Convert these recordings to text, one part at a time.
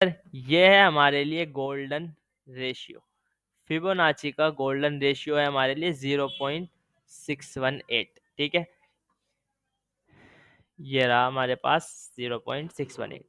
ये है हमारे लिए गोल्डन रेशियो। फिबोनाची का गोल्डन रेशियो है हमारे लिए 0.618। ठीक है, ये रहा हमारे पास 0.618।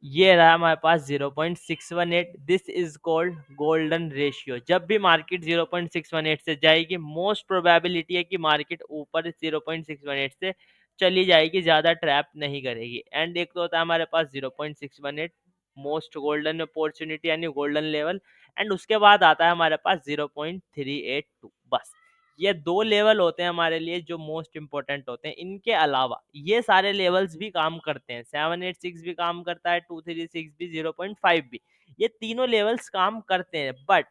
ये रहा हमारे पास 0.618। This is called golden ratio. जब भी मार्केट 0.618 से जाएगी, मोस्ट प्रोबेबिलिटी है कि मार्केट ऊपर 0.618 से चली जाएगी, ज्यादा ट्रैप नहीं करेगी। एंड एक तो होता है हमारे पास 0.618 मोस्ट गोल्डन अपॉर्चुनिटी यानी गोल्डन लेवल, एंड उसके बाद आता है हमारे पास 0.382। बस ये दो लेवल होते हैं हमारे लिए जो मोस्ट इंपॉर्टेंट होते हैं। इनके अलावा ये सारे लेवल्स भी काम करते हैं, 786 भी काम करता है, 236 भी, 0.5 भी, ये तीनों लेवल्स काम करते हैं। बट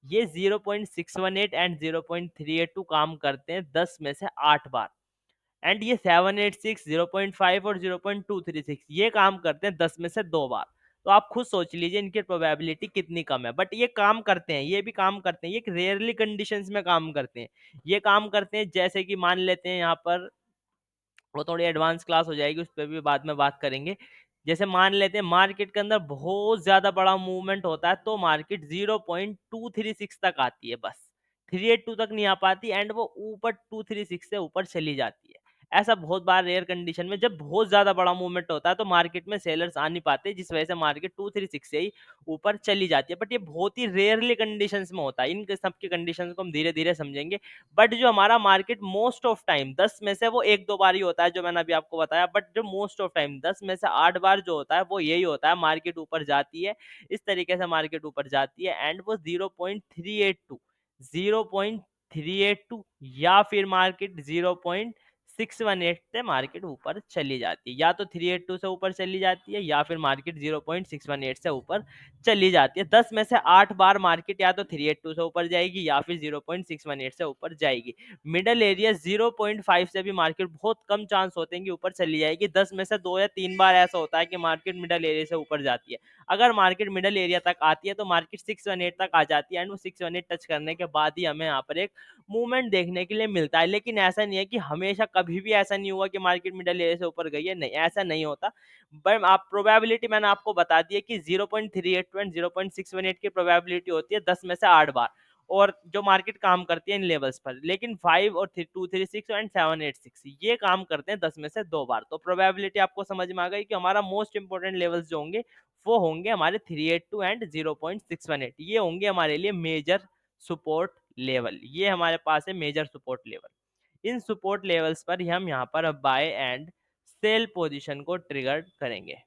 ये 0.618 एंड 0.382 काम करते हैं 10 में से 8 बार, एंड ये 786, 0.5 और 0.236 ये काम करते हैं 10 में से 2 बार। तो आप खुद सोच लीजिए इनकी प्रोबेबिलिटी कितनी कम है, बट ये काम करते हैं, ये भी काम करते हैं, ये रेयरली कंडीशंस में काम करते हैं। ये काम करते हैं जैसे कि मान लेते हैं यहाँ पर, वो थोड़ी एडवांस क्लास हो जाएगी, उस पर भी बाद में बात करेंगे। जैसे मान लेते हैं मार्केट के अंदर बहुत ज्यादा बड़ा मूवमेंट होता है, तो मार्केट 0.236 तक आती है, बस 382 तक नहीं आ पाती, एंड वो ऊपर 236 से ऊपर चली जाती है। ऐसा बहुत बार रेयर कंडीशन में जब बहुत ज्यादा बड़ा मूवमेंट होता है तो मार्केट में सेलर्स आ नहीं पाते, जिस वजह से मार्केट 236 से ही ऊपर चली जाती है। बट ये बहुत ही रेयरली कंडीशंस में होता है, इन सब की कंडीशंस को हम धीरे धीरे समझेंगे। बट जो हमारा मार्केट मोस्ट ऑफ टाइम 10 में से वो एक दो बार ही होता है जो मैंने अभी आपको बताया, बट जो मोस्ट ऑफ टाइम 10 में से 8 बार जो होता है वो यही होता है, मार्केट ऊपर जाती है, इस तरीके से मार्केट ऊपर जाती है, एंड वो 0.382 या फिर मार्केट 0.618 से मार्केट ऊपर चली जाती है, या तो 382 से ऊपर चली जाती है या फिर मार्केट 0.618 से ऊपर चली जाती है। 10 में से 8 बार मार्केट या तो 382 से ऊपर जाएगी या फिर 0.618 से ऊपर जाएगी। मिडल एरिया 0.5 से भी मार्केट बहुत कम चांस होते हैं कि ऊपर चली जाएगी। 10 में से 2 या 3 बार ऐसा होता है कि मार्केट मिडल एरिया से ऊपर जाती है। अगर मार्केट मिडल एरिया तक आती है तो मार्केट 618 तक आ जाती है, एंड वो 618 टच करने के बाद ही हमें यहाँ पर एक मूवमेंट देखने के लिए मिलता है। लेकिन ऐसा नहीं है कि हमेशा कभी भी ऐसा नहीं हुआ कि मार्केट मिडल एरिया से ऊपर गई है, नहीं, ऐसा नहीं होता। बट आप प्रोबेबिलिटी मैंने आपको बता दी है कि 0.382 एंड 0.618 की प्रोबेबिलिटी होती है 10 में से 8 बार, और जो मार्केट काम करती है इन लेवल्स पर। लेकिन 5 और 236 एंड 786 ये काम करते हैं 10 में से 2 बार। तो प्रोबेबिलिटी आपको समझ में आ गई कि हमारा मोस्ट इंपोर्टेंट लेवल्स जो होंगे वो होंगे हमारे 382 एंड 0.618। ये होंगे हमारे लिए मेजर सपोर्ट लेवल, ये हमारे पास है मेजर सपोर्ट लेवल। इन सपोर्ट लेवल्स पर ही हम यहाँ पर बाय एंड सेल पोजीशन को ट्रिगर करेंगे।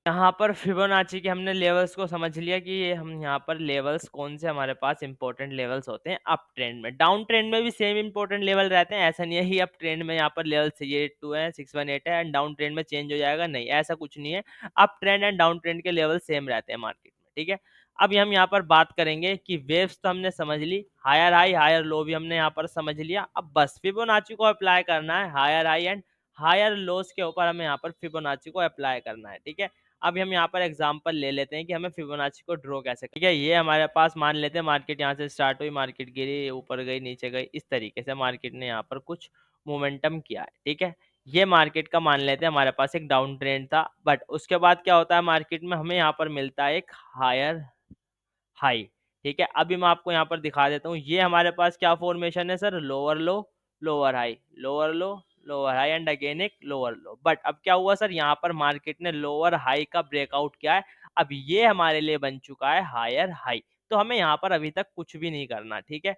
यहाँ पर फिबोनाची के हमने लेवल्स को समझ लिया कि ये हम यहाँ पर लेवल्स कौन से हमारे पास इंपॉर्टेंट लेवल्स होते हैं अप ट्रेंड में। डाउन ट्रेंड में भी सेम इंपॉर्टेंट लेवल रहते हैं, ऐसा नहीं है ही अप ट्रेंड में यहाँ पर लेवल 382 है, 618 है, एंड डाउन ट्रेंड में चेंज हो जाएगा, नहीं, ऐसा कुछ नहीं है। Up trend and down trend के लेवल सेम रहते हैं मार्केट में। ठीक है, अब हम यहाँ पर बात करेंगे कि वेव्स तो हमने समझ ली, हायर हाई हायर लो भी हमने यहाँ पर समझ लिया। अब बस फिबोनाची को अप्लाई करना है higher high and higher lows के ऊपर, हमें यहाँ पर फिबोनाची को अप्लाई करना है। ठीक है, अब हम यहाँ पर एग्जांपल ले लेते हैं कि हमें फिबोनाची को ड्रॉ कैसे करना है। ठीक है, ये हमारे पास मान लेते हैं मार्केट यहाँ से स्टार्ट हुई, मार्केट गिरी, ऊपर गई, नीचे गई, इस तरीके से मार्केट ने यहाँ पर कुछ मोमेंटम किया है। ठीक है, ये मार्केट का मान लेते हैं हमारे पास एक डाउन ट्रेंड था, बट उसके बाद क्या होता है मार्केट में, हमें यहाँ पर मिलता है एक हायर हाई। ठीक है, अभी मैं आपको यहाँ पर दिखा देता हूँ, ये हमारे पास क्या फॉर्मेशन है sir, lower low, lower high, lower low, lower high, and again एक लोअर लो। बट अब क्या हुआ सर, यहाँ पर मार्केट ने लोअर हाई का ब्रेकआउट किया है, अब ये हमारे लिए बन चुका है हायर हाई। तो हमें यहाँ पर अभी तक कुछ भी नहीं करना। ठीक है,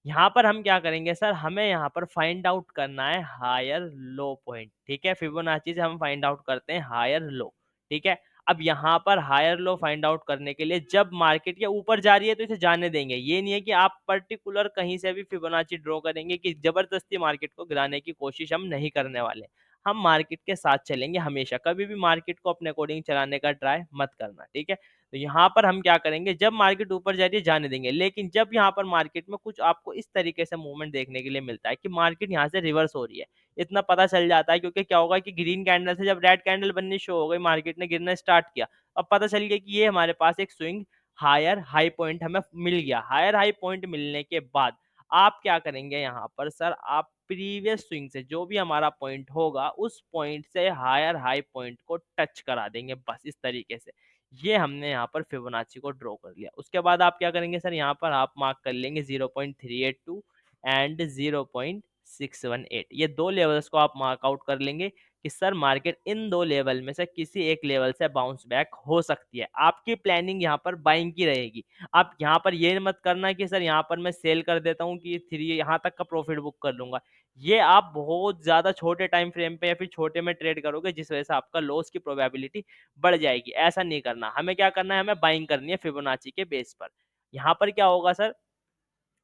यहाँ पर हम क्या करेंगे सर, हमें यहाँ पर फाइंड आउट करना है हायर लो पॉइंट। ठीक है, फिबोनाची से हम फाइंड आउट करते हैं हायर लो। ठीक है, अब यहाँ पर हायर लो फाइंड आउट करने के लिए जब मार्केट के ऊपर जा रही है तो इसे जाने देंगे, ये नहीं है कि आप पर्टिकुलर कहीं से भी फिबोनाची ड्रॉ करेंगे, कि जबरदस्ती मार्केट को गिराने की कोशिश हम नहीं करने वाले। हम मार्केट के साथ चलेंगे हमेशा, कभी भी मार्केट को अपने अकॉर्डिंग चलाने का ट्राई मत करना। ठीक है, तो यहाँ पर हम क्या करेंगे, जब मार्केट ऊपर जा रही है जाने देंगे, लेकिन जब यहाँ पर मार्केट में कुछ आपको इस तरीके से मूवमेंट देखने के लिए मिलता है कि मार्केट यहाँ से रिवर्स हो रही है, इतना पता चल जाता है, क्योंकि क्या होगा कि ग्रीन कैंडल से जब रेड कैंडल बननी शुरू हो गई, मार्केट ने गिरना स्टार्ट किया, अब पता चल गया कि ये हमारे पास एक स्विंग हायर हाई पॉइंट हमें मिल गया। हायर हाई पॉइंट मिलने के बाद आप क्या करेंगे यहाँ पर सर, आप प्रीवियस स्विंग से जो भी हमारा पॉइंट होगा उस पॉइंट से हायर हाई पॉइंट को टच करा देंगे, बस इस तरीके से। ये हमने यहाँ पर फिबोनाची को ड्रॉ कर लिया। उसके बाद आप क्या करेंगे सर, यहाँ पर आप मार्क कर लेंगे 0.382 एंड 0.618, ये दो लेवल्स को आप मार्क आउट कर लेंगे कि सर मार्केट इन दो लेवल में से किसी एक लेवल से बाउंस बैक हो सकती है। आपकी प्लानिंग यहाँ पर बाइंग की रहेगी। आप यहाँ पर ये मत करना कि सर यहाँ पर मैं सेल कर देता हूँ कि 3 यहाँ तक का प्रॉफिट बुक कर लूंगा। ये आप बहुत ज़्यादा छोटे टाइम फ्रेम पे या फिर छोटे में ट्रेड करोगे, जिस वजह से आपका लॉस की प्रोबेबिलिटी बढ़ जाएगी। ऐसा नहीं करना, हमें क्या करना है, हमें बाइंग करनी है फिबोनाची के बेस पर। यहाँ पर क्या होगा सर,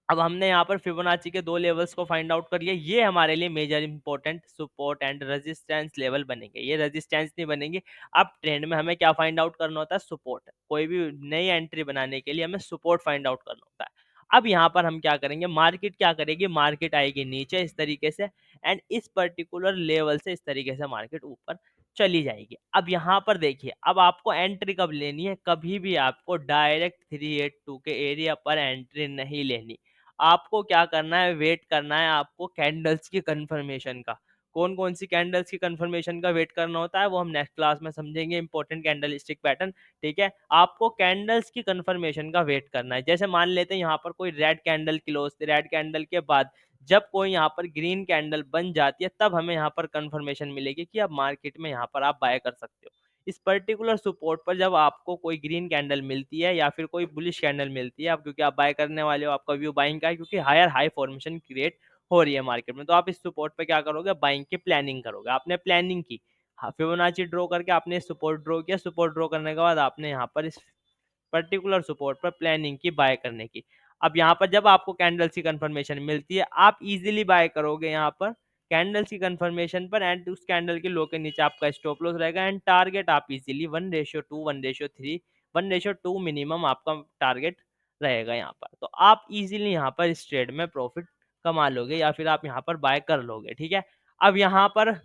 अब हमने यहाँ पर फिबोनाची के दो लेवल्स को फाइंड आउट कर लिया। ये हमारे लिए major important support and resistance level बनेंगे, ये रेजिस्टेंस नहीं बनेंगे। अब ट्रेंड में हमें क्या फाइंड आउट करना होता है, सपोर्ट। कोई भी नई एंट्री बनाने के लिए हमें सपोर्ट फाइंड आउट करना होता है। अब यहाँ पर हम क्या करेंगे, मार्केट क्या करेगी, मार्केट आएगी नीचे इस तरीके से एंड इस पर्टिकुलर लेवल से इस तरीके से मार्केट ऊपर चली जाएगी। अब यहाँ पर देखिए, अब आपको एंट्री कब लेनी है, कभी भी आपको डायरेक्ट 382 के एरिया पर एंट्री नहीं लेनी। आपको क्या करना है, वेट करना है आपको कैंडल्स की कंफर्मेशन का। कौन कौन सी कैंडल्स की कंफर्मेशन का वेट करना होता है वो हम नेक्स्ट क्लास में समझेंगे, इंपॉर्टेंट कैंडल स्टिक पैटर्न। ठीक है, आपको कैंडल्स की कंफर्मेशन का वेट करना है। जैसे मान लेते हैं यहाँ पर कोई रेड कैंडल क्लोज थी, रेड कैंडल के बाद जब कोई यहाँ पर ग्रीन कैंडल बन जाती है, तब हमें यहाँ पर कंफर्मेशन मिलेगी कि अब मार्केट में यहाँ पर आप बाय कर सकते हो। इस पर्टिकुलर सपोर्ट पर जब आपको कोई ग्रीन कैंडल मिलती है या फिर कोई बुलिश कैंडल मिलती है, आप क्योंकि आप बाय करने वाले हो, आपका व्यू बाइंग का है, क्योंकि हायर हाई फॉर्मेशन क्रिएट हो रही है मार्केट में, तो आप इस सपोर्ट पे क्या करोगे, बाइंग की प्लानिंग करोगे। आपने प्लानिंग की, हाँ, फिबोनाची ड्रॉ करके आपने सपोर्ट ड्रॉ किया, सपोर्ट ड्रॉ करने के बाद आपने यहाँ पर इस पर्टिकुलर सपोर्ट पर प्लानिंग की बाय करने की। अब यहाँ पर जब आपको कैंडल्स की कंफर्मेशन मिलती है, आप इजीली बाय करोगे यहाँ पर कैंडल्स की कंफर्मेशन पर एंड उस कैंडल के लो के नीचे आपका स्टॉप लॉस रहेगा एंड टारगेट आप इजीली 1:2 1:3 1:2 मिनिमम आपका टारगेट रहेगा यहाँ पर। तो आप इजीली यहाँ पर इस ट्रेड में प्रॉफिट कमा लोगे या फिर आप यहाँ पर बाय कर लोगे। ठीक है, अब यहाँ पर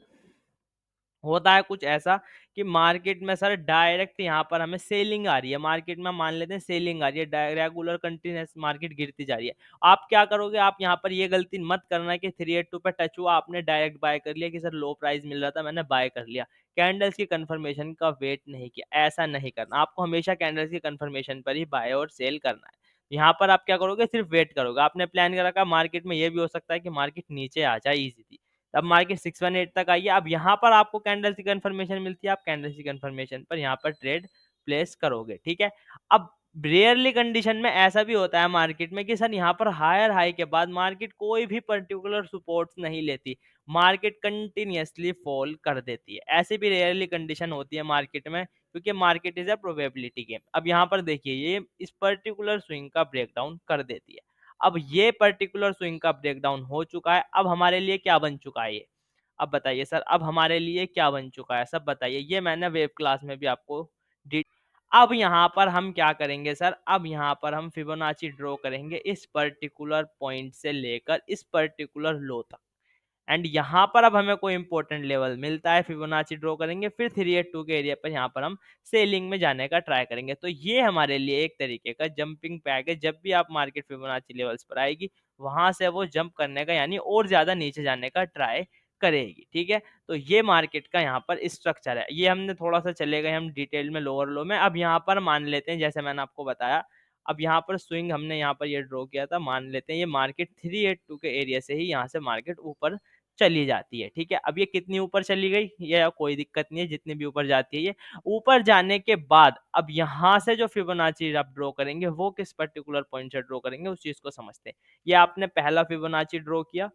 होता है कुछ ऐसा कि मार्केट में सर डायरेक्ट यहाँ पर हमें सेलिंग आ रही है, मार्केट में मान लेते हैं सेलिंग आ रही है, रेगुलर कंटिन्यूस मार्केट गिरती जा रही है। आप क्या करोगे, आप यहाँ पर ये गलती मत करना कि 382 पे टच हुआ आपने डायरेक्ट बाय कर लिया कि सर लो प्राइस मिल रहा था मैंने बाय कर लिया, कैंडल्स की कंफर्मेशन का वेट नहीं किया। ऐसा नहीं करना, आपको हमेशा कैंडल्स की कंफर्मेशन पर ही बाय और सेल करना है। यहाँ पर आप क्या करोगे, सिर्फ वेट करोगे। आपने प्लान कर रखा मार्केट में ये भी हो सकता है कि मार्केट नीचे आ जाए इजीली, तब मार्केट 618 तक आई है। अब यहाँ पर आपको कैंडल्स की कंफर्मेशन मिलती है, आप कैंडल्स की कंफर्मेशन पर यहाँ पर ट्रेड प्लेस करोगे। ठीक है, अब रेयरली कंडीशन में ऐसा भी होता है मार्केट में कि सर यहाँ पर हायर हाई के बाद मार्केट कोई भी पर्टिकुलर सपोर्ट्स नहीं लेती, मार्केट कंटिन्यूअसली फॉल कर देती है। ऐसी भी रेयरली कंडीशन होती है मार्केट में, क्योंकि market is a probability game. अब यहाँ पर देखिए, ये इस पर्टिकुलर स्विंग का ब्रेकडाउन कर देती है। अब ये पर्टिकुलर स्विंग का ब्रेकडाउन हो चुका है, अब हमारे लिए क्या बन चुका है ये, अब बताइए सर, अब हमारे लिए क्या बन चुका है, सब बताइए। ये मैंने वेब क्लास में भी आपको अब यहाँ पर हम क्या करेंगे सर, अब यहाँ पर हम फिबोनाची ड्रॉ करेंगे इस पर्टिकुलर पॉइंट से लेकर इस पर्टिकुलर लो तक एंड यहाँ पर अब हमें कोई इंपॉर्टेंट लेवल मिलता है, फिबोनाची ड्रॉ करेंगे, फिर 382 के एरिया पर यहाँ पर हम सेलिंग में जाने का ट्राई करेंगे। तो ये हमारे लिए एक तरीके का जंपिंग पैक है। जब भी आप मार्केट फिबोनाची लेवल्स पर आएगी, वहां से वो जंप करने का यानी और ज्यादा नीचे जाने का ट्राई करेगी। ठीक है, तो ये मार्केट का यहाँ पर स्ट्रक्चर है। ये हमने थोड़ा सा चले गए हम डिटेल में लोअर लो में। अब यहाँ पर मान लेते हैं, जैसे मैंने आपको बताया, अब यहाँ पर स्विंग हमने यहाँ पर ये ड्रॉ किया था, मान लेते हैं ये मार्केट 382 के एरिया से ही यहाँ से मार्केट ऊपर चली जाती है। ठीक है, अब ये कितनी ऊपर चली गई, ये कोई दिक्कत नहीं है, जितनी भी ऊपर जाती है ये ऊपर जाने के बाद अब यहाँ से जो फिबोनाची आप ड्रॉ करेंगे वो किस पर्टिकुलर पॉइंट से ड्रॉ करेंगे उस चीज को समझते हैं। ये आपने पहला फिबोनाची ड्रॉ किया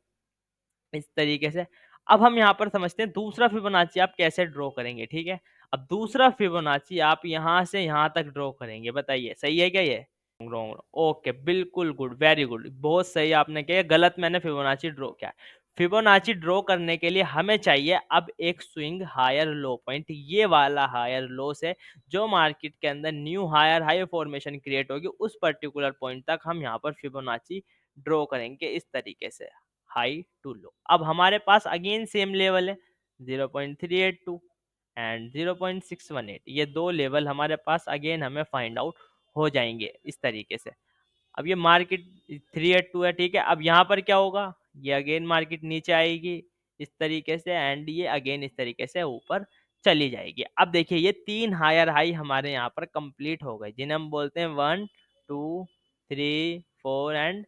इस तरीके से। अब हम यहाँ पर समझते हैं दूसरा फिबोनाची आप कैसे ड्रॉ करेंगे। ठीक है, अब दूसरा फिबोनाची आप यहाँ से यहाँ तक ड्रॉ करेंगे, बताइए सही है क्या ये, रॉन्ग? ओके, बिल्कुल गुड, वेरी गुड, बहुत सही आपने किया। गलत मैंने फिबोनाची ड्रॉ किया। फिबोनाची ड्रॉ करने के लिए हमें चाहिए अब एक स्विंग हायर लो पॉइंट, ये वाला हायर लो से जो मार्केट के अंदर new hire high formation create होगी उस पर्टिकुलर पॉइंट तक हम यहाँ पर फिबोनाची ड्रॉ करेंगे इस तरीके से, हाई टू लो। अब हमारे पास अगेन सेम लेवल है 0.382 एंड 0.618, ये दो लेवल हमारे पास अगेन हमें फाइंड आउट हो जाएंगे इस तरीके से। अब ये मार्केट 382 है। ठीक है, अब यहाँ पर क्या होगा, ये अगेन मार्केट नीचे आएगी इस तरीके से एंड ये अगेन इस तरीके से ऊपर चली जाएगी। अब देखिए ये 3 हायर हाई हमारे यहाँ पर कंप्लीट हो गए, जिन्हें हम बोलते हैं 1, 2, 3, 4 एंड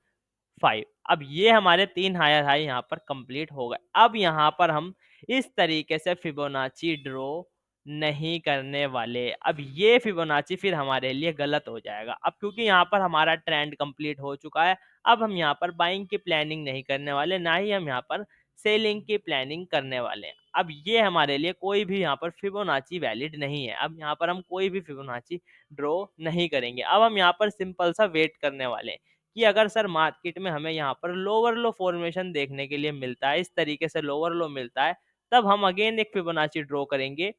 5। अब ये हमारे 3 हायर हाई यहाँ पर कंप्लीट हो गए। अब यहाँ पर हम इस तरीके से फिबोनाची ड्रॉ नहीं करने वाले। अब ये फिबोनाची फिर हमारे लिए गलत हो जाएगा। अब क्योंकि यहाँ पर हमारा ट्रेंड कंप्लीट हो चुका है, अब हम यहाँ पर बाइंग की प्लानिंग नहीं करने वाले, ना ही हम यहाँ पर सेलिंग की प्लानिंग करने वाले हैं। अब ये हमारे लिए कोई भी यहाँ पर फिबोनाची वैलिड नहीं है। अब यहाँ पर हम कोई भी फिबोनाची ड्रॉ नहीं करेंगे। अब हम यहाँ पर सिंपल सा वेट करने वाले हैं कि अगर सर मार्केट में हमें यहाँ पर लोअर लो फॉर्मेशन देखने के लिए मिलता है, इस तरीके से लोअर लो मिलता है, तब हम अगेन एक फिबोनाची ड्रॉ करेंगे।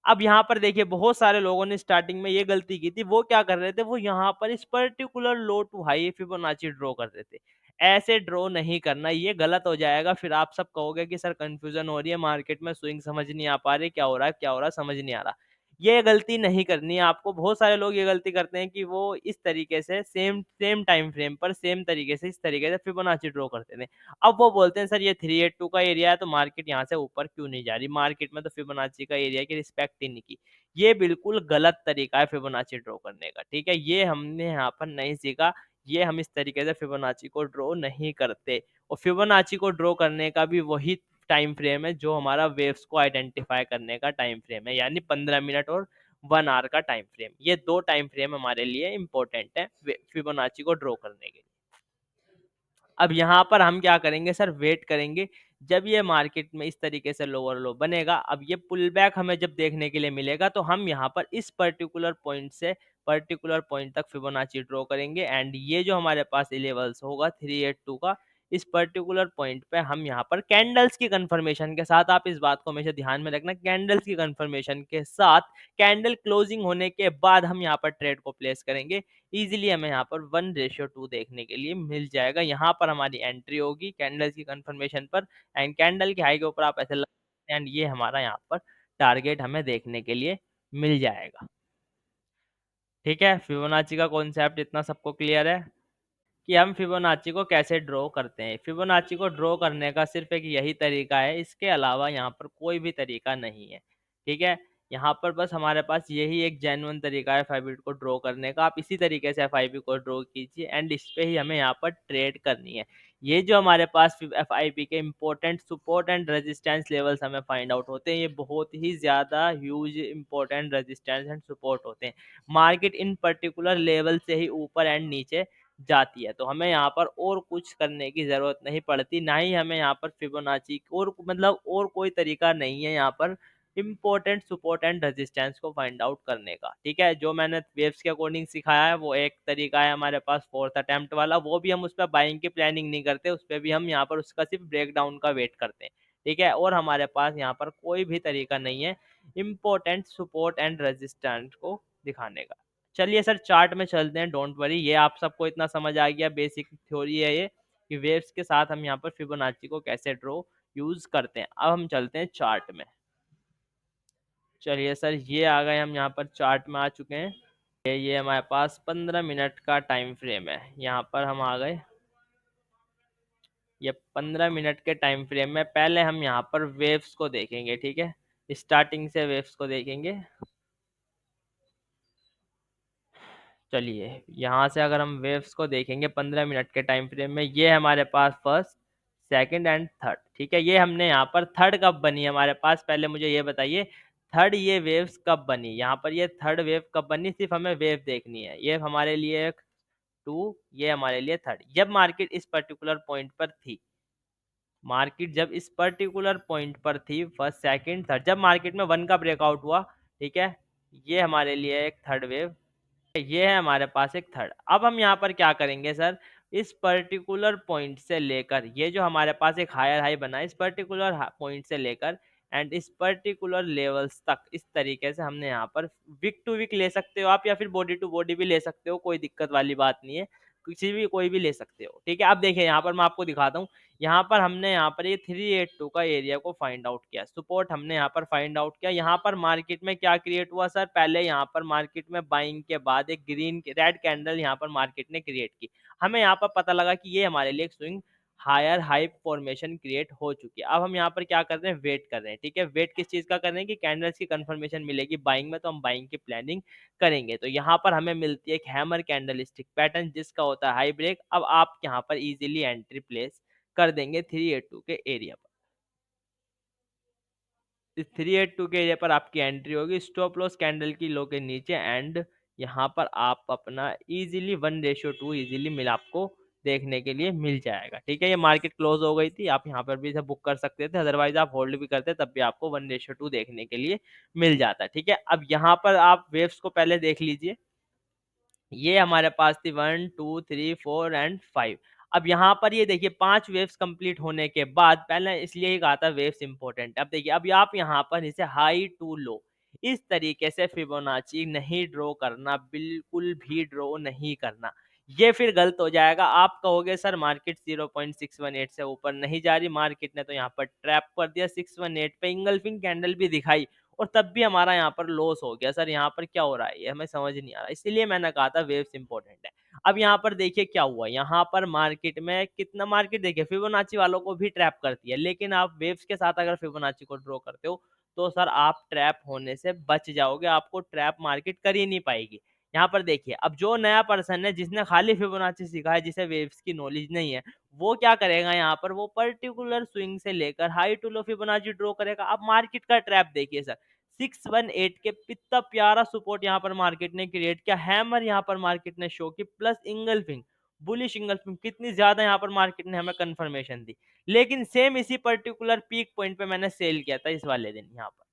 अब यहाँ पर देखिए बहुत सारे लोगों ने स्टार्टिंग में ये गलती की थी, वो क्या कर रहे थे, वो यहाँ पर इस particular low to high Fibonacci draw कर रहे थे। ऐसे ड्रॉ नहीं करना, ये गलत हो जाएगा। फिर आप सब कहोगे कि सर कंफ्यूजन हो रही है, मार्केट में स्विंग समझ नहीं आ पा रही, क्या हो रहा है, क्या हो रहा है, समझ नहीं आ रहा। ये गलती नहीं करनी है आपको। बहुत सारे लोग ये गलती करते हैं कि वो इस तरीके से सेम सेम टाइम फ्रेम पर सेम तरीके से इस तरीके से फिबोनाची ड्रॉ करते थे। अब वो बोलते हैं सर ये 382 का एरिया है तो मार्केट यहाँ से ऊपर क्यों नहीं जा रही, मार्केट में तो फिबोनाची का एरिया की रिस्पेक्ट ही नहीं की। ये बिल्कुल गलत तरीका है फिबोनाची ड्रॉ करने का, ठीक है। ये हमने यहाँ पर नहीं सीखा। ये हम इस तरीके से फिबोनाची को ड्रॉ नहीं करते। और फिबोनाची को ड्रॉ करने का भी वही टाइम फ्रेम है जो हमारा वेव्स को आइडेंटिफाई करने का टाइम फ्रेम है, यानी 15 मिनट और 1 आवर का टाइम फ्रेम। ये 2 टाइम फ्रेम हमारे लिए इंपॉर्टेंट है फिबोनाची को ड्रॉ करने के लिए। अब यहाँ पर हम क्या करेंगे सर, वेट करेंगे जब ये मार्केट में इस तरीके से लोअर लो बनेगा। अब ये पुल बैक हमें जब देखने के लिए मिलेगा तो हम यहाँ पर इस पर्टिकुलर पॉइंट से पर्टिकुलर पॉइंट तक फिबोनाची ड्रॉ करेंगे। एंड ये जो हमारे पास लेवल्स होगा 382 का, इस पर्टिकुलर पॉइंट पे हम यहाँ पर कैंडल्स की कंफर्मेशन के साथ, आप इस बात को हमेशा ध्यान में रखना, कैंडल्स की कंफर्मेशन के साथ कैंडल क्लोजिंग होने के बाद हम यहाँ पर ट्रेड को प्लेस करेंगे। इजीली हमें यहाँ पर 1:2 देखने के लिए मिल जाएगा। यहाँ पर हमारी एंट्री होगी कैंडल्स की कंफर्मेशन पर, एंड कैंडल की हाई के ऊपर आप ऐसे लगा, एंड ये हमारा यहाँ पर टारगेट हमें देखने के लिए मिल जाएगा। ठीक है, फिबोनाची का कॉन्सेप्ट इतना सबको क्लियर है कि हम फिबोनाची को कैसे ड्रॉ करते हैं। फिबोनाची को ड्रॉ करने का सिर्फ एक यही तरीका है, इसके अलावा यहाँ पर कोई भी तरीका नहीं है। ठीक है, यहाँ पर बस हमारे पास यही एक जेन्युइन तरीका है फाइबिट को ड्रॉ करने का। आप इसी तरीके से एफआईबी को ड्रॉ कीजिए एंड इस पे ही हमें यहाँ पर ट्रेड करनी है। ये जो हमारे पास एफआईबी के important support and resistance levels हमें फाइंड आउट होते हैं, ये बहुत ही ज़्यादा huge important resistance and support होते हैं। मार्केट इन पर्टिकुलर लेवल से ही ऊपर एंड नीचे जाती है, तो हमें यहाँ पर और कुछ करने की ज़रूरत नहीं पड़ती, ना ही हमें यहाँ पर फिबोनाची और मतलब और कोई तरीका नहीं है यहाँ पर इम्पोर्टेंट सपोर्ट एंड रेजिस्टेंस को फाइंड आउट करने का। ठीक है, जो मैंने वेव्स के अकॉर्डिंग सिखाया है वो एक तरीका है हमारे पास फोर्थ अटेम्प्ट वाला, वो भी हम उस पर बाइंग की प्लानिंग नहीं करते, उस पर भी हम यहाँ पर उसका सिर्फ ब्रेक डाउन का वेट करते हैं। ठीक है, और हमारे पास यहाँ पर कोई भी तरीका नहीं है इम्पोर्टेंट सपोर्ट एंड रेजिस्टेंस को दिखाने का। चलिए सर चार्ट में चलते हैं, डोंट वरी, ये आप सबको इतना समझ आ गया, बेसिक थ्योरी है ये कि वेव्स के साथ हम यहाँ पर फिबोनाची को कैसे ड्रॉ यूज करते हैं। अब हम चलते हैं चार्ट में। चलिए सर ये आ गए, हम यहाँ पर चार्ट में आ चुके हैं। ये हमारे पास 15 मिनट का टाइम फ्रेम है, यहाँ पर हम आ गए। ये 15 मिनट के टाइम फ्रेम में पहले हम यहाँ पर वेव्स को देखेंगे। ठीक है, स्टार्टिंग से वेव्स को देखेंगे। चलिए यहाँ से अगर हम वेव्स को देखेंगे 15 मिनट के टाइम फ्रेम में, ये हमारे पास फर्स्ट सेकंड एंड थर्ड। ठीक है, ये हमने यहाँ पर थर्ड कब बनी हमारे पास, पहले मुझे ये बताइए थर्ड ये वेव्स कब बनी, यहाँ पर ये थर्ड वेव कब बनी, सिर्फ हमें वेव देखनी है। ये हमारे लिए 2, ये हमारे लिए थर्ड, जब मार्केट इस पर्टिकुलर पॉइंट पर थी। मार्केट जब इस पर्टिकुलर पॉइंट पर थी, फर्स्ट सेकंड थर्ड, जब मार्केट में 1 का ब्रेकआउट हुआ, ठीक है, ये हमारे लिए एक थर्ड वेव, ये है हमारे पास एक थर्ड। अब हम यहाँ पर क्या करेंगे सर, इस पर्टिकुलर पॉइंट से लेकर ये जो हमारे पास एक हायर हाई बना है, इस पर्टिकुलर पॉइंट से लेकर एंड इस पर्टिकुलर लेवल्स तक, इस तरीके से हमने यहाँ पर विक टू विक ले सकते हो आप, या फिर बॉडी टू बॉडी भी ले सकते हो, कोई दिक्कत वाली बात नहीं है, किसी भी कोई भी ले सकते हो। ठीक है, अब देखिए यहाँ पर मैं आपको दिखाता हूँ, यहाँ पर हमने यहाँ पर ये 382 का एरिया को फाइंड आउट किया, सपोर्ट हमने यहाँ पर फाइंड आउट किया। यहाँ पर मार्केट में क्या क्रिएट हुआ सर, पहले यहाँ पर मार्केट में बाइंग के बाद एक ग्रीन रेड कैंडल यहाँ पर मार्केट ने क्रिएट की, हमें यहाँ पर पता लगा कि ये हमारे लिए एक swing higher high formation create हो चुकी है। अब हम यहाँ पर क्या कर रहे हैं, वेट कर रहे हैं, ठीक है। वेट किस चीज़ का कर रहे हैं कि कैंडल्स की कंफर्मेशन मिलेगी बाइंग में, तो हम बाइंग की प्लानिंग करेंगे। तो यहाँ पर हमें मिलती है एक हैमर कैंडल स्टिक पैटर्न जिसका होता है हाई ब्रेक। अब आप यहाँ पर इजीली एंट्री प्लेस कर देंगे 382 के एरिया पर। इस 382 के एरिया पर आपकी एंट्री होगी स्टॉप लॉस कैंडल की लो के नीचे, एंड यहाँ पर आप अपना इजीली 1:2 इजीली मिल आपको देखने के लिए मिल जाएगा, ठीक है। ये मार्केट क्लोज हो गई थी, आप यहाँ पर भी इसे बुक कर सकते थे, अदरवाइज आप होल्ड भी करते तब भी आपको 1:2 देखने के लिए मिल जाता, ठीक है। अब यहाँ पर आप वेव्स को पहले देख लीजिए। ये हमारे पास थी 1 2 3 4 एंड 5। अब यहाँ पर ये देखिए 5 वेव्स कंप्लीट होने के बाद, पहले इसलिए ही कहा था वेव्स इंपॉर्टेंट। अब देखिए अब आप यहाँ पर इसे हाई टू लो इस तरीके से फिबोनाची नहीं ड्रॉ करना, बिल्कुल भी ड्रॉ नहीं करना। ये फिर गलत हो जाएगा। आप कहोगे सर मार्केट 0.618 से ऊपर नहीं जा रही, मार्केट ने तो यहाँ पर ट्रैप कर दिया 618 पे, इंगल्फिंग कैंडल भी दिखाई और तब भी हमारा यहाँ पर लॉस हो गया। सर यहाँ पर क्या हो रहा है, ये हमें समझ नहीं आ रहा, इसीलिए मैंने कहा था वेव्स इंपॉर्टेंट है। अब यहाँ पर देखिए क्या हुआ, यहाँ पर मार्केट में कितना, मार्केट देखिए फिबोनाची वालों को भी ट्रैप करती है, लेकिन आप वेव्स के साथ अगर फिबोनाची को ड्रॉ करते हो तो सर आप ट्रैप होने से बच जाओगे, आपको ट्रैप मार्केट कर ही नहीं पाएगी। यहाँ पर देखिए अब जो नया पर्सन है जिसने खाली फिबोनाची सीखा है, जिसे वेव्स की नॉलेज नहीं है, वो क्या करेगा, यहाँ पर वो पर्टिकुलर स्विंग से लेकर high to low Fibonacci draw करेगा। अब मार्केट का ट्रैप देखिए सर, 618 के कितना प्यारा सपोर्ट यहाँ पर मार्केट ने क्रिएट किया, हैमर यहाँ पर मार्केट ने शो की, प्लस इंगल्फिंग बुलिश इंगल्फिंग कितनी ज्यादा यहाँ पर मार्केट ने हमें कंफर्मेशन दी। लेकिन सेम इसी पर्टिकुलर पीक पॉइंट पे मैंने सेल किया था इस वाले दिन। यहाँ पर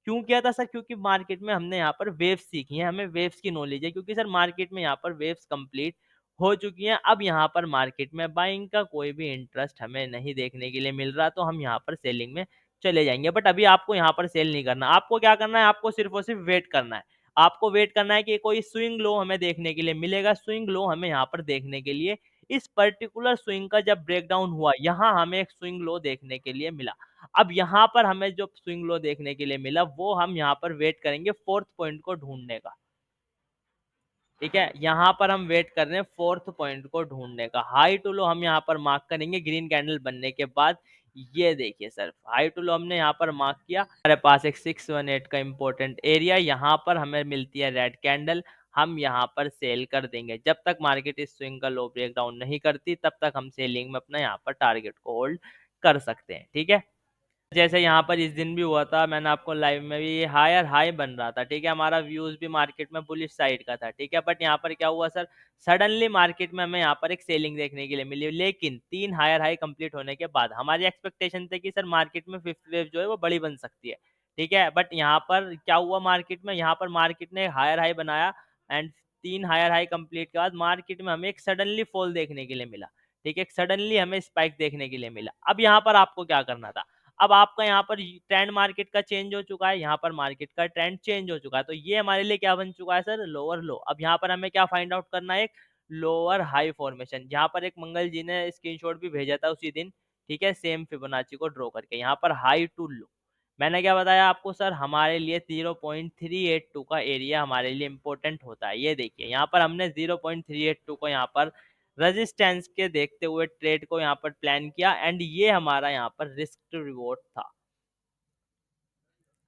क्यों किया था सर, क्योंकि मार्केट में हमने यहाँ पर वेव्स सीखी है, हमें वेव्स की नॉलेज है, क्योंकि सर मार्केट में यहाँ पर वेव्स कंप्लीट हो चुकी हैं। अब यहाँ पर मार्केट में बाइंग का कोई भी इंटरेस्ट हमें नहीं देखने के लिए मिल रहा, तो हम यहाँ पर सेलिंग में चले जाएंगे। बट अभी आपको यहाँ पर सेल नहीं करना, आपको क्या करना है, आपको सिर्फ और सिर्फ वेट करना है। आपको वेट करना है कि कोई स्विंग लो हमें देखने के लिए मिलेगा। स्विंग लो हमें यहाँ पर देखने के लिए, इस पर्टिकुलर स्विंग का जब ब्रेकडाउन हुआ, यहाँ हमें एक स्विंग लो देखने के लिए मिला। अब यहाँ पर हमें जो स्विंग लो देखने के लिए मिला, वो हम यहाँ पर वेट करेंगे फोर्थ पॉइंट को ढूंढने का, ठीक है। यहाँ पर हम वेट कर रहे हैं फोर्थ पॉइंट को ढूंढने का। हाई टू लो हम यहाँ पर मार्क करेंगे ग्रीन कैंडल बनने के बाद। ये देखिए सर हाई टू लो हमने यहाँ पर मार्क किया, हमारे पास एक 618 का इंपॉर्टेंट एरिया, यहाँ पर हमें मिलती है रेड कैंडल, हम यहाँ पर सेल कर देंगे। जब तक मार्केट इस स्विंग का लो ब्रेक डाउन नहीं करती तब तक हम सेलिंग में अपना यहाँ पर टारगेट को होल्ड कर सकते हैं, ठीक है। जैसे यहाँ पर इस दिन भी हुआ था, मैंने आपको लाइव में भी, ये हायर हाई बन रहा था, ठीक है। हमारा व्यूज भी मार्केट में बुलिश साइड का था, ठीक है। बट यहाँ पर क्या हुआ सर, सडनली मार्केट में हमें यहाँ पर एक सेलिंग देखने के लिए मिली, लेकिन 3 हायर हाई कंप्लीट होने के बाद हमारी एक्सपेक्टेशन थी कि सर मार्केट में फिफ्थ वेव जो है वो बड़ी बन सकती है, ठीक है। बट यहाँ पर क्या हुआ, मार्केट में यहाँ पर मार्केट ने हायर हाई बनाया, एंड 3 हायर हाई कंप्लीट के बाद मार्केट में हमें एक सडनली फॉल देखने के लिए मिला, ठीक है। सडनली हमें स्पाइक देखने के लिए मिला। अब यहाँ पर आपको क्या करना था, अब आपका यहाँ पर ट्रेंड मार्केट का चेंज हो चुका है, यहाँ पर मार्केट का ट्रेंड चेंज हो चुका है, तो ये हमारे लिए क्या बन चुका है सर, लोअर लो। अब यहाँ पर हमें क्या फाइंड आउट करना है, एक लोअर हाई फॉर्मेशन, जहाँ पर एक मंगल जी ने स्क्रीनशॉट भी भेजा था उसी दिन, ठीक है, सेम फिबोनाची को ड्रॉ करके, यहाँ पर हाई टू लो। मैंने क्या बताया आपको सर, हमारे लिए 0.382 का एरिया हमारे लिए इंपॉर्टेंट होता है। ये देखिए यहाँ पर हमने 0.382 को यहाँ पर रेजिस्टेंस के देखते हुए ट्रेड को यहाँ पर प्लान किया, एंड ये हमारा यहाँ पर रिस्क टू रिवॉर्ड था।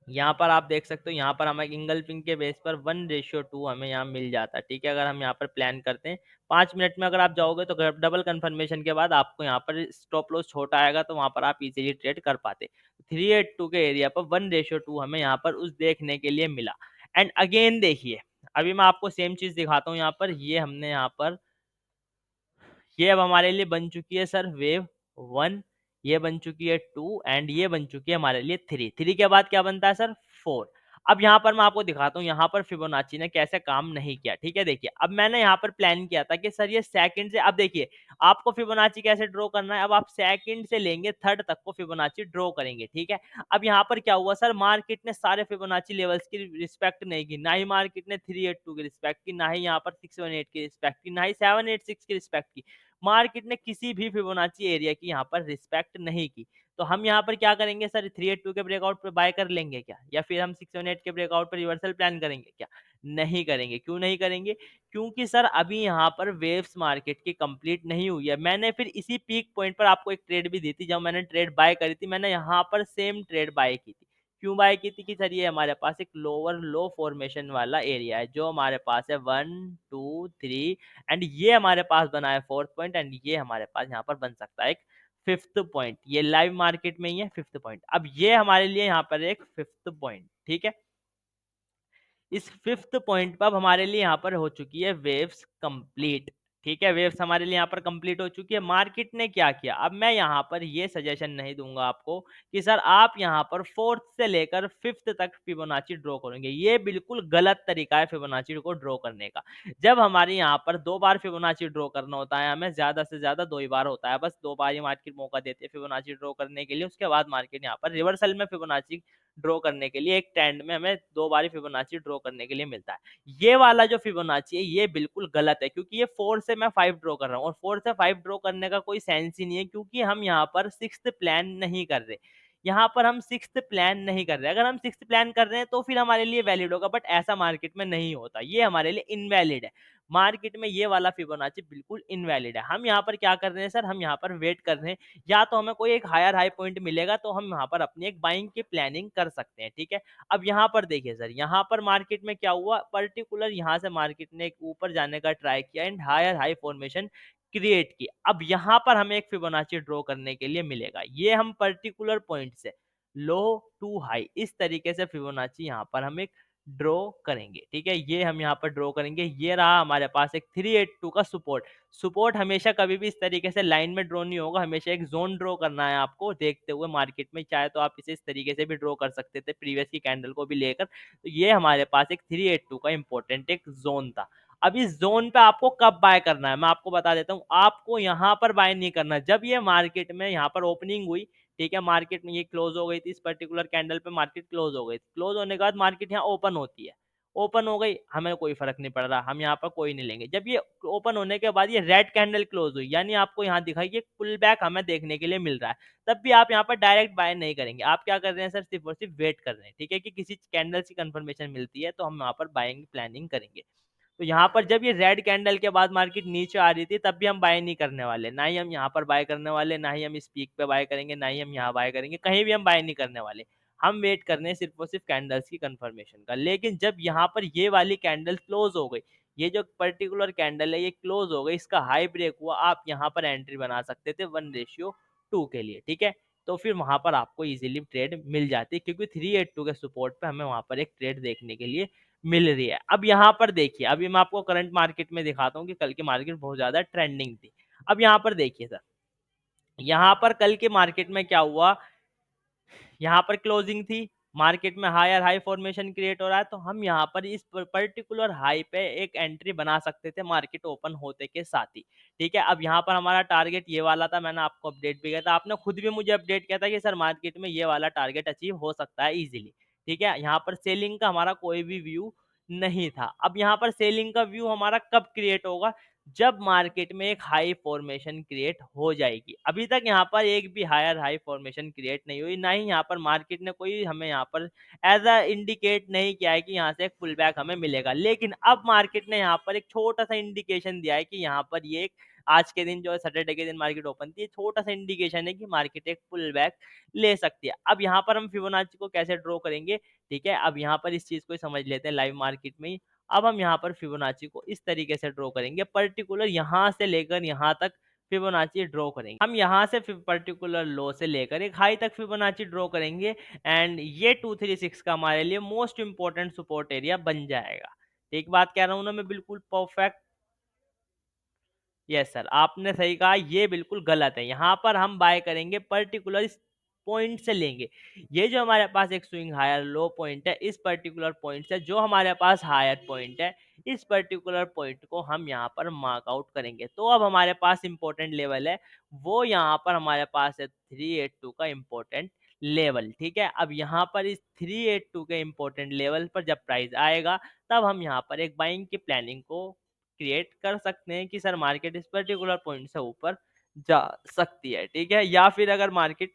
यहाँ पर आप देख सकते हो, यहाँ पर हमें इंगल्फिंग के बेस पर 1:2 हमें यहाँ मिल जाता है, ठीक है। अगर हम यहाँ पर प्लान करते हैं 5 मिनट में, अगर आप जाओगे तो डबल कंफर्मेशन के बाद आपको यहाँ पर स्टॉप लॉस छोटा आएगा, तो वहाँ पर आप इजीली ट्रेड कर पाते। 382 के एरिया पर 1:2 हमें यहाँ पर उस देखने के लिए मिला। एंड अगेन देखिए, अभी मैं आपको सेम चीज दिखाता हूँ। यहाँ पर ये हमने यहाँ पर, ये अब हमारे लिए बन चुकी है सर वेव 1, ये बन चुकी है 2, एंड ये बन चुकी है हमारे लिए 3। 3 के बाद क्या बनता है सर, 4। अब यहाँ पर मैं आपको दिखाता हूँ यहाँ पर फिबोनाची ने कैसे काम नहीं किया, ठीक है। देखिए अब मैंने यहाँ पर प्लान किया था कि सर ये सेकंड से, अब देखिए आपको फिबोनाची कैसे ड्रॉ करना है, अब आप सेकंड से लेंगे थर्ड तक को फिबोनाची ड्रॉ करेंगे, ठीक है। अब यहाँ पर क्या हुआ सर, मार्केट ने सारे फिबोनाची लेवल्स की रिस्पेक्ट नहीं की, ना ही मार्केट ने 382 की रिस्पेक्ट की, ना ही यहाँ पर 618 की रिस्पेक्ट की, ना ही 786 की रिस्पेक्ट की। मार्केट ने किसी भी फिबोनाची एरिया की यहाँ पर रिस्पेक्ट नहीं की। तो हम यहाँ पर क्या करेंगे सर, 382 के ब्रेकआउट पे बाय कर लेंगे क्या, या फिर हम 618 के ब्रेकआउट पर रिवर्सल प्लान करेंगे क्या? नहीं करेंगे। क्यों नहीं करेंगे? क्योंकि सर अभी यहाँ पर वेव्स मार्केट की कंप्लीट नहीं हुई है। मैंने फिर इसी पीक पॉइंट पर आपको एक ट्रेड भी दी थी, जब मैंने ट्रेड बाय करी थी, मैंने यहाँ पर सेम ट्रेड बाय की थी। क्यों बाय की थी? कि सर ये हमारे पास एक लोअर लो फॉर्मेशन वाला एरिया है, जो हमारे पास है 1 2 3 एंड ये हमारे पास बना है 4th पॉइंट एंड ये हमारे पास यहाँ पर बन सकता है एक 5th पॉइंट। ये लाइव मार्केट में ही है 5th पॉइंट। अब ये हमारे लिए यहाँ पर एक 5th पॉइंट, ठीक है। इस 5th पॉइंट पर अब हमारे लिए यहाँ पर हो चुकी है वेव्स कंप्लीट, ठीक है। वेव्स हमारे लिए यहाँ पर कंप्लीट हो चुकी है। मार्केट ने क्या किया? अब मैं यहाँ पर ये सजेशन नहीं दूंगा आपको कि सर आप यहाँ पर 4th से लेकर 5th तक फिबोनाची ड्रॉ करेंगे। ये बिल्कुल गलत तरीका है फिबोनाची को ड्रॉ करने का। जब हमारे यहाँ पर 2 बार फिबोनाची ड्रॉ करना होता है, हमें ज्यादा से ज्यादा 2 ही बार होता है, बस 2 बार ही मार्केट मौका देती है फिबोनाची ड्रॉ करने के लिए। उसके बाद मार्केट यहाँ पर रिवर्सल में फिबोनाची ड्रॉ करने के लिए एक ट्रेंड में हमें 2 बार फिबोनाची ड्रॉ करने के लिए मिलता है। ये वाला जो फिबोनाची है ये बिल्कुल गलत है, क्योंकि ये 4 से मैं 5 ड्रॉ कर रहा हूँ और 4 से 5 ड्रॉ करने का कोई सेंस ही नहीं है, क्योंकि हम यहाँ पर 6th प्लान नहीं कर रहे। यहाँ पर हम 6th प्लान नहीं कर रहे। अगर हम 6th प्लान कर रहे हैं तो फिर हमारे लिए वैलिड होगा, बट ऐसा मार्केट में नहीं होता। ये हमारे लिए इनवैलिड है। मार्केट में ये वाला फिबोनाची बिल्कुल इनवैलिड है। हम यहाँ पर क्या कर रहे हैं सर? हम यहाँ पर वेट कर रहे हैं, या तो हमें कोई एक हायर हाई पॉइंट मिलेगा तो हम यहाँ पर अपनी एक बाइंग की प्लानिंग कर सकते हैं, ठीक है। अब यहाँ पर देखिए सर, यहाँ पर मार्केट में क्या हुआ? पर्टिकुलर यहाँ से मार्केट ने एक ऊपर जाने का ट्राई किया and higher high formation create की। अब यहाँ पर हमें एक फिबोनाची ड्रॉ करने के लिए मिलेगा। ये हम पर्टिकुलर पॉइंट से लो टू हाई इस तरीके से फिबोनाची यहाँ पर हम एक ड्रॉ करेंगे, ठीक है। ये हम यहाँ पर ड्रॉ करेंगे। ये रहा हमारे पास एक 382 का सपोर्ट। सपोर्ट हमेशा कभी भी इस तरीके से लाइन में ड्रॉ नहीं होगा, हमेशा एक जोन ड्रॉ करना है आपको देखते हुए मार्केट में। चाहे तो आप इसे इस तरीके से भी ड्रॉ कर सकते थे प्रीवियस की कैंडल को भी लेकर। तो ये हमारे पास एक 382 का इंपॉर्टेंट एक जोन था। अब इस जोन पे आपको कब बाय करना है मैं आपको बता देता हूँ। आपको यहाँ पर बाय नहीं करना। जब ये मार्केट में यहाँ पर ओपनिंग हुई, ठीक है, मार्केट में ये क्लोज हो गई थी, इस पर्टिकुलर कैंडल पे मार्केट क्लोज हो गई। क्लोज होने के बाद मार्केट यहाँ ओपन होती है। ओपन हो गई, हमें कोई फर्क नहीं पड़ रहा, हम यहाँ पर कोई नहीं लेंगे। जब ये ओपन होने के बाद ये रेड कैंडल क्लोज हुई, यानी आपको यहाँ दिखाई ये पुल बैक हमें देखने के लिए मिल रहा है, तब भी आप यहाँ पर डायरेक्ट बाय नहीं करेंगे। आप क्या कर रहे हैं सर? सिर्फ और सिर्फ वेट कर रहे हैं, ठीक है, कि किसी कैंडल की कंफर्मेशन मिलती है तो हम यहाँ पर बाइंग प्लानिंग करेंगे। तो यहाँ पर जब ये रेड कैंडल के बाद मार्केट नीचे आ रही थी, तब भी हम बाय नहीं करने वाले। ना ही हम यहाँ पर बाय करने वाले, ना ही हम इस पीक पे बाय करेंगे, ना ही हम यहाँ बाय करेंगे, कहीं भी हम बाय नहीं करने वाले। हम वेट करने सिर्फ और सिर्फ कैंडल्स की कंफर्मेशन का। लेकिन जब यहाँ पर ये वाली कैंडल क्लोज हो गई, ये जो पर्टिकुलर कैंडल है ये क्लोज हो गई, इसका हाई ब्रेक हुआ, आप यहाँ पर एंट्री बना सकते थे 1:2 के लिए, ठीक है। तो फिर वहां पर आपको इजीली ट्रेड मिल जाती, क्योंकि 382 के सपोर्ट पे हमें वहां पर एक ट्रेड देखने के लिए मिल रही है। अब यहाँ पर देखिए, अभी मैं आपको करंट मार्केट में दिखाता हूँ कि कल की मार्केट बहुत ज्यादा ट्रेंडिंग थी। अब यहाँ पर देखिए सर, यहाँ पर कल के मार्केट में क्या हुआ? यहाँ पर क्लोजिंग थी, मार्केट में हायर हाई फॉर्मेशन क्रिएट हो रहा है, तो हम यहाँ पर इस पर्टिकुलर हाई पे एक एंट्री बना सकते थे मार्केट ओपन होते के साथ ही, ठीक है। अब यहाँ पर हमारा टारगेट ये वाला था, मैंने आपको अपडेट भी किया था, आपने खुद भी मुझे अपडेट किया था कि सर मार्केट में ये वाला टारगेट अचीव हो सकता है इजीली, ठीक है। यहाँ पर सेलिंग का हमारा कोई भी व्यू नहीं था। अब यहाँ पर सेलिंग का व्यू हमारा कब क्रिएट होगा? जब मार्केट में एक हाई फॉर्मेशन क्रिएट हो जाएगी। अभी तक यहाँ पर एक भी हायर हाई फॉर्मेशन क्रिएट नहीं हुई, ना ही यहाँ पर मार्केट ने कोई हमें यहाँ पर एज अ इंडिकेट नहीं किया है कि यहाँ से एक पुल बैक हमें मिलेगा। लेकिन अब मार्केट ने यहाँ पर एक छोटा सा इंडिकेशन दिया है कि यहाँ पर ये एक आज के दिन जो है सैटरडे के दिन मार्केट ओपन थी, छोटा सा इंडिकेशन है कि मार्केट एक पुल बैक ले सकती है। अब यहाँ पर हम फिबोनाची को कैसे ड्रॉ करेंगे, ठीक है। अब यहाँ पर इस चीज को समझ लेते हैं लाइव मार्केट में ही। अब हम यहाँ पर फिबोनाची को इस तरीके से ड्रॉ करेंगे, पर्टिकुलर यहाँ से लेकर यहाँ तक फिबोनाची ड्रॉ करेंगे। हम यहाँ से पर्टिकुलर लो से लेकर एक हाई तक फिबोनाची ड्रॉ करेंगे एंड ये 236 का हमारे लिए मोस्ट इंपोर्टेंट सपोर्ट एरिया बन जाएगा। एक बात कह रहा हूँ ना मैं, बिल्कुल परफेक्ट। यस सर, आपने सही कहा, ये बिल्कुल गलत है। यहाँ पर हम बाय करेंगे पर्टिकुलर इस पॉइंट से लेंगे। ये जो हमारे पास एक स्विंग हायर लो पॉइंट है, इस पर्टिकुलर पॉइंट से जो हमारे पास हायर पॉइंट है, इस पर्टिकुलर पॉइंट को हम यहाँ पर मार्क आउट करेंगे। तो अब हमारे पास इंपॉर्टेंट लेवल है, वो यहाँ पर हमारे पास है 382 का इंपॉर्टेंट लेवल, ठीक है। अब यहाँ पर इस 382 के इंपॉर्टेंट लेवल पर जब प्राइस आएगा, तब हम यहाँ पर एक बाइंग की प्लानिंग को क्रिएट कर सकते हैं कि सर मार्केट इस पर्टिकुलर पॉइंट से ऊपर जा सकती है, ठीक है। या फिर अगर मार्केट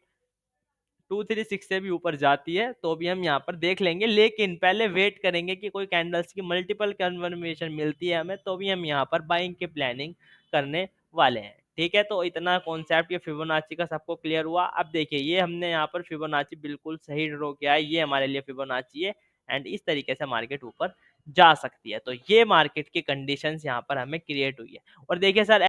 236 से भी ऊपर जाती है तो भी हम यहाँ पर देख लेंगे, लेकिन पहले वेट करेंगे कि कोई कैंडल्स की मल्टीपल कन्फर्मेशन मिलती है हमें, तो भी हम यहाँ पर बाइंग की प्लानिंग करने वाले हैं। ठीक है, तो इतना कॉन्सेप्ट ये फिबोनाची का सबको क्लियर हुआ। अब देखिए ये हमने यहाँ पर फिबोनाची बिल्कुल सही ड्रॉ किया है, ये हमारे लिए फिबोनाची है एंड इस तरीके से मार्केट ऊपर जा सकती है। तो ये मार्केट की कंडीशंस यहाँ पर हमें क्रिएट हुई है। और देखिए सर